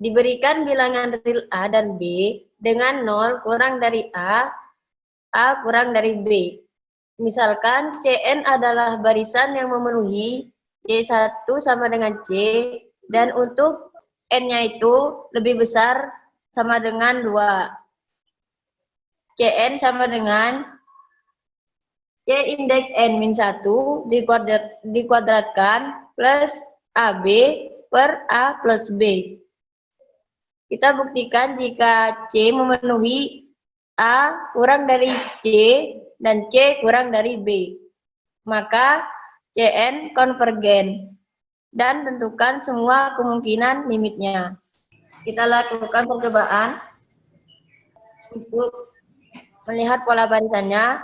Diberikan bilangan real A dan B dengan 0 kurang dari A kurang dari B. Misalkan Cn adalah barisan yang memenuhi C1 sama dengan C, dan untuk N-nya itu lebih besar sama dengan 2. Cn sama dengan C indeks N min 1 dikuadratkan plus AB per A plus B. Kita buktikan jika C memenuhi A kurang dari C dan C kurang dari B, maka Cn konvergen, dan tentukan semua kemungkinan limitnya. Kita lakukan percobaan untuk melihat pola barisannya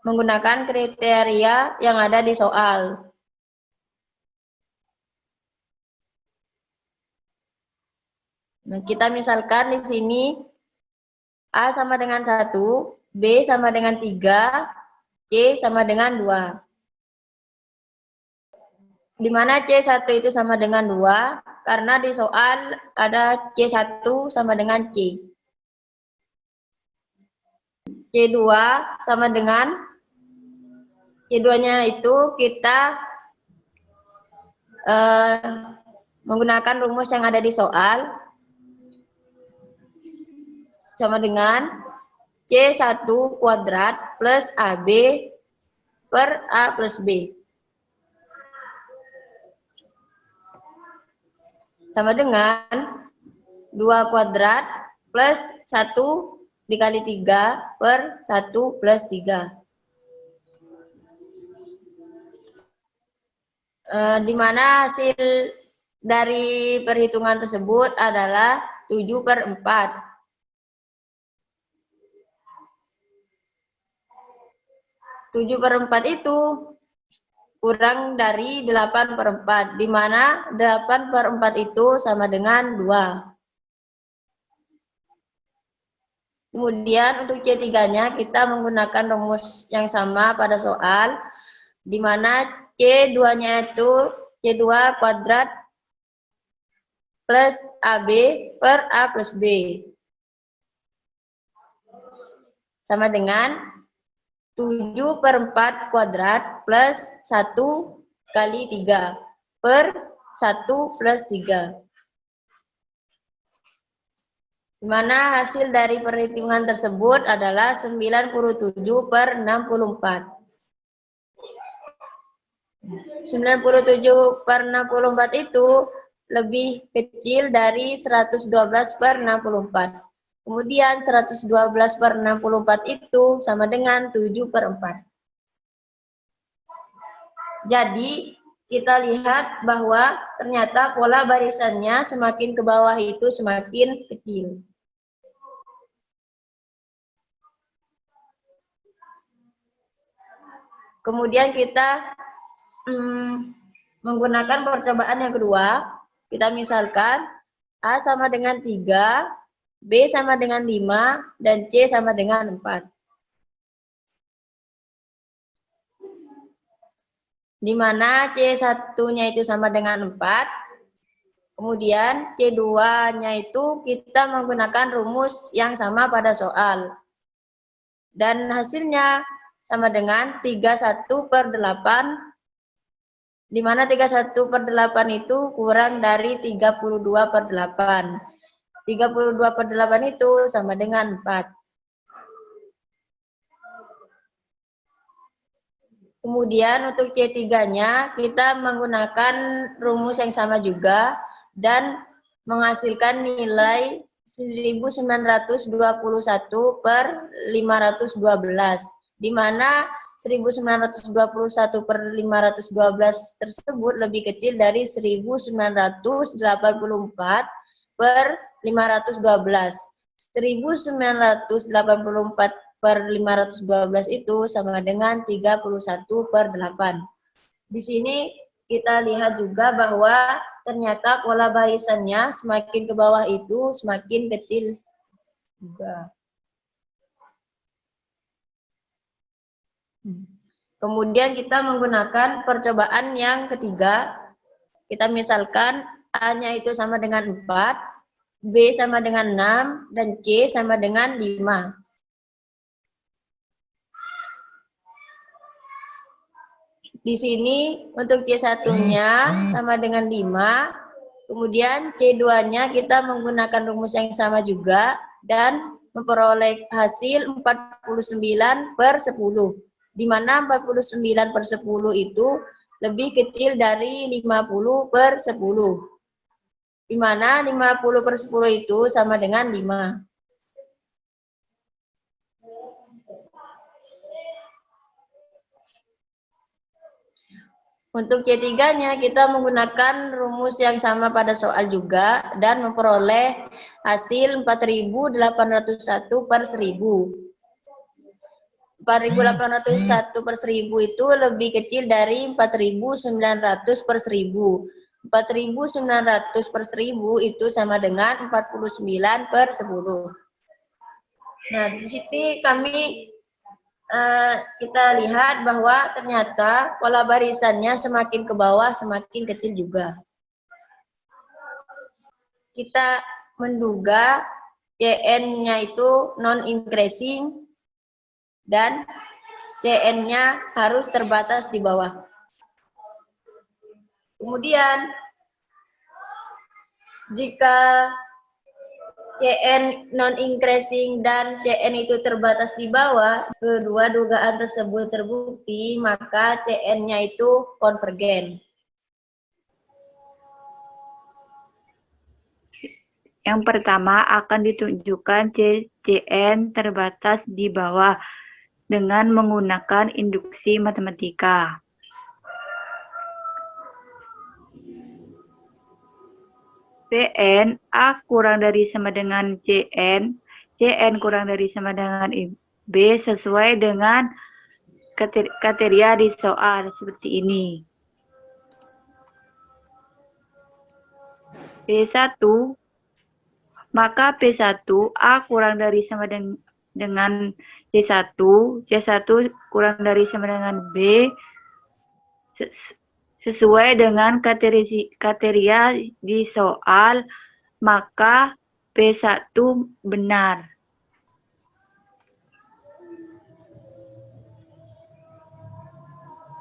menggunakan kriteria yang ada di soal. Nah, kita misalkan di sini A sama dengan 1, B sama dengan 3, C sama dengan 2. Di mana C1 itu sama dengan 2, karena di soal ada C1 sama dengan C. C2 sama dengan, C2-nya itu kita menggunakan rumus yang ada di soal, sama dengan C1 kuadrat plus AB per A plus B. Sama dengan 2 kuadrat plus 1 dikali 3 per 1 plus 3. Di mana hasil dari perhitungan tersebut adalah 7/4. 7/4 itu kurang dari 8/4, di mana 8/4 itu sama dengan 2. Kemudian untuk C3-nya kita menggunakan rumus yang sama pada soal, di mana C2-nya itu C2 kuadrat plus AB per A plus B. Sama dengan 7/4 kuadrat plus 1 kali 3 per 1 plus 3. Di mana hasil dari perhitungan tersebut adalah 97/64. 97/64 itu lebih kecil dari 112/64. Kemudian 112/64 itu sama dengan 7/4. Jadi kita lihat bahwa ternyata pola barisannya semakin ke bawah itu semakin kecil. Kemudian kita menggunakan percobaan yang kedua. Kita misalkan A sama dengan 3, B sama dengan 5, dan C sama dengan 4. Di mana C1-nya itu sama dengan 4, kemudian C2-nya itu kita menggunakan rumus yang sama pada soal. Dan hasilnya sama dengan 31/8, di mana 31/8 itu kurang dari 32/8. 32/8 itu sama dengan 4. Kemudian untuk C3-nya kita menggunakan rumus yang sama juga dan menghasilkan nilai 1921/512, di mana 1921/512 tersebut lebih kecil dari 1984/512. 1984/512 itu sama dengan 31/8. Di sini kita lihat juga bahwa ternyata pola barisannya semakin ke bawah itu semakin kecil juga. Kemudian kita menggunakan percobaan yang ketiga. Kita misalkan A-nya itu sama dengan 4, B sama dengan 6, dan C sama dengan 5. Di sini untuk C1-nya sama dengan 5, kemudian C2-nya kita menggunakan rumus yang sama juga, dan memperoleh hasil 49/10. Di mana 49/10 itu lebih kecil dari 50/10. Di mana 50/10 itu sama dengan 5. Untuk C3-nya kita menggunakan rumus yang sama pada soal juga dan memperoleh hasil 4.801/1000. 4.801/1000 itu lebih kecil dari 4.900/1000. 4.900/1000 itu sama dengan 49/10. Nah, di sini kita lihat bahwa ternyata pola barisannya semakin ke bawah semakin kecil juga. Kita menduga CN-nya itu non-increasing dan CN-nya harus terbatas di bawah. Kemudian, jika CN non-increasing dan CN itu terbatas di bawah, kedua dugaan tersebut terbukti, maka CN-nya itu konvergen. Yang pertama akan ditunjukkan CN terbatas di bawah dengan menggunakan induksi matematika. Pn A kurang dari sama dengan Cn, Cn kurang dari sama dengan B sesuai dengan kriteria di soal seperti ini. P1, maka P1 A kurang dari sama dengan C1, C1 kurang dari sama dengan B sesuai dengan kriteria di soal, maka P1 benar.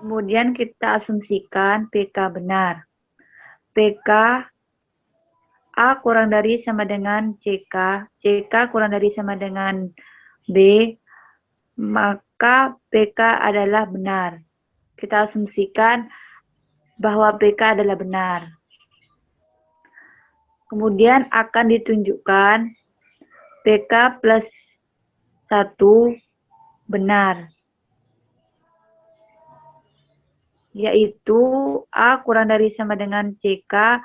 Kemudian kita asumsikan PK benar. PK A kurang dari sama dengan CK, CK kurang dari sama dengan B, maka PK adalah benar. Kita asumsikan bahwa PK adalah benar. Kemudian akan ditunjukkan PK plus 1 benar, yaitu A kurang dari sama dengan CK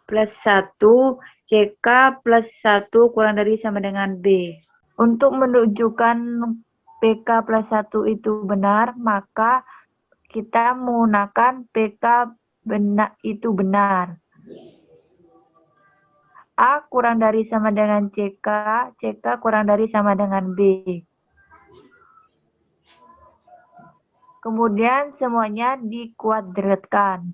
plus 1, CK plus 1 kurang dari sama dengan B. Untuk menunjukkan PK plus 1 itu benar, maka kita menggunakan PK itu benar. A kurang dari sama dengan CK, CK kurang dari sama dengan B. Kemudian semuanya dikuadratkan.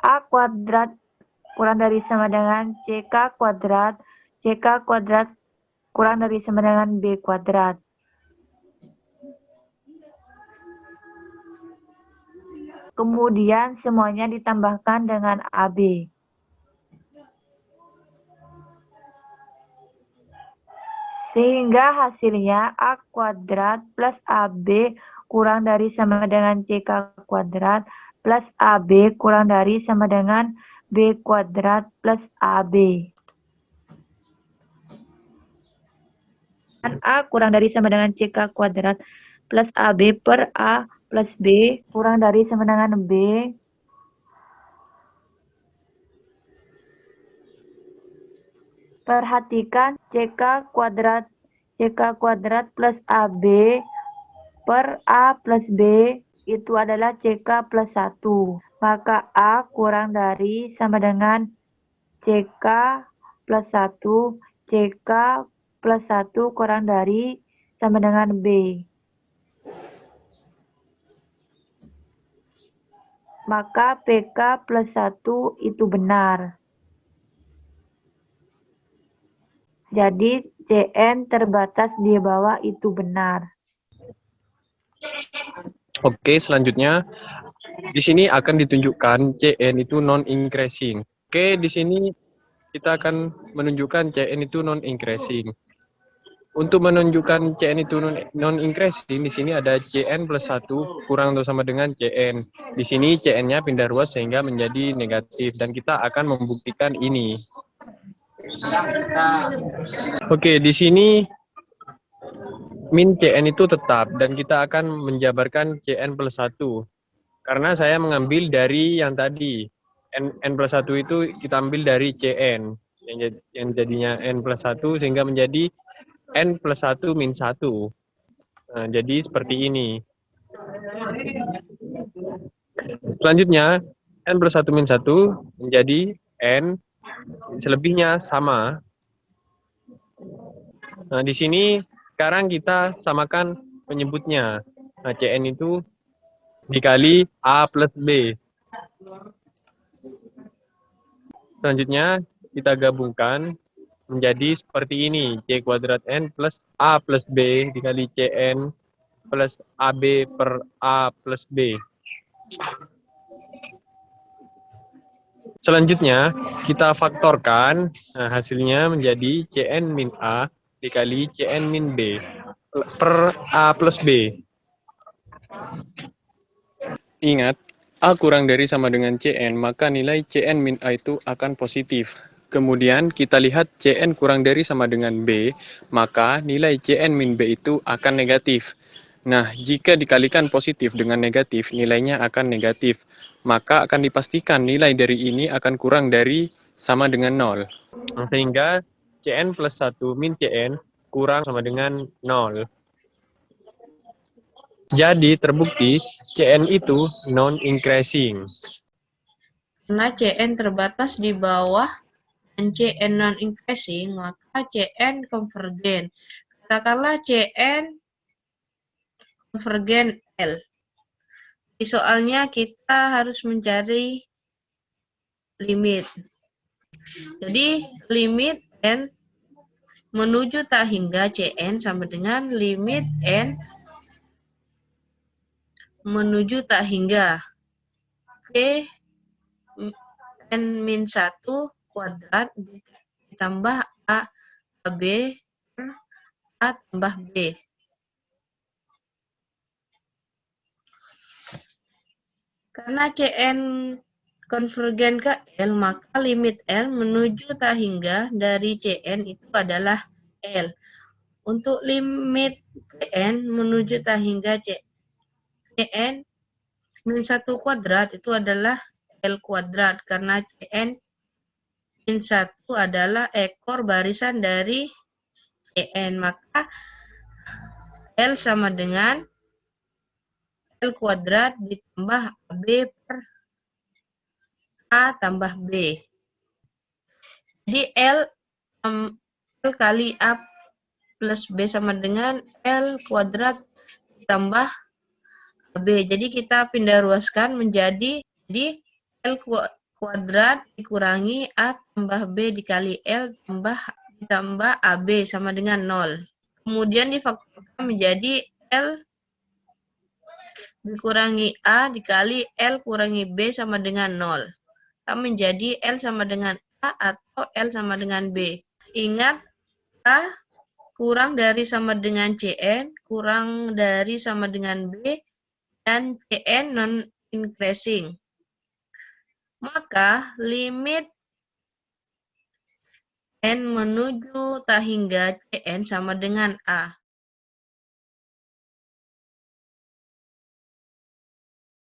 A kuadrat kurang dari sama dengan CK kuadrat, CK kuadrat kurang dari sama dengan B kuadrat. Kemudian semuanya ditambahkan dengan AB. Sehingga hasilnya A kuadrat plus AB kurang dari sama dengan CK kuadrat plus AB kurang dari sama dengan B kuadrat plus AB. Dan A kurang dari sama dengan CK kuadrat plus AB per A plus B kurang dari sama dengan B. Perhatikan CK kuadrat plus AB per A plus B itu adalah CK plus 1. Maka A kurang dari sama dengan CK plus 1, CK plus 1 kurang dari sama dengan B. maka PK plus 1 itu benar. Jadi CN terbatas di bawah itu benar. Oke, selanjutnya di sini akan ditunjukkan CN itu non-increasing. Oke, di sini kita akan menunjukkan CN itu non-increasing. Untuk menunjukkan CN itu non-increasing, di sini ada CN plus 1 kurang atau sama dengan CN. Di sini CN-nya pindah ruas sehingga menjadi negatif, dan kita akan membuktikan ini. Oke, di sini min CN itu tetap, dan kita akan menjabarkan CN plus 1. Karena saya mengambil dari yang tadi, N plus 1 itu kita ambil dari CN, yang jadinya N plus 1 sehingga menjadi N plus 1 min 1. Nah, jadi seperti ini. Selanjutnya, N plus 1 min 1 menjadi N, selebihnya sama. Nah, di sini sekarang kita samakan penyebutnya. Nah, CN itu dikali A plus B. Selanjutnya, kita gabungkan menjadi seperti ini, C kuadrat N plus A plus B dikali CN plus AB per A plus B. Selanjutnya, kita faktorkan, nah, hasilnya menjadi CN min A dikali CN min B per A plus B. Ingat, A kurang dari sama dengan CN, maka nilai CN min A itu akan positif. Kemudian kita lihat CN kurang dari sama dengan B, maka nilai CN min B itu akan negatif. Nah, jika dikalikan positif dengan negatif, nilainya akan negatif. Maka akan dipastikan nilai dari ini akan kurang dari sama dengan 0. Sehingga CN plus 1 min CN kurang sama dengan 0. Jadi terbukti CN itu non-increasing. Karena CN terbatas di bawah dan CN non-increasing, maka CN konvergen. Katakanlah CN konvergen L. Di soalnya kita harus mencari limit. Jadi limit N menuju tak hingga CN sama dengan limit N menuju tak hingga P N min 1 kuadrat ditambah A AB per A tambah B. Karena CN konvergen ke L, maka limit L menuju tak hingga dari CN itu adalah L. Untuk limit CN menuju tak hingga CN min 1 kuadrat itu adalah L kuadrat, karena CN min 1 adalah ekor barisan dari CN, maka L sama dengan L kuadrat ditambah AB per A tambah B. Jadi L kali A plus B sama dengan L kuadrat ditambah AB. Jadi kita pindah ruaskan menjadi L kuadrat dikurangi A tambah B dikali L ditambah AB sama dengan 0. Kemudian difaktorkan menjadi L dikurangi A dikali L kurangi B sama dengan 0. Menjadi L sama dengan A atau L sama dengan B. Ingat, A kurang dari sama dengan CN, kurang dari sama dengan B, dan CN non-increasing. Maka limit N menuju tak hingga CN sama dengan A.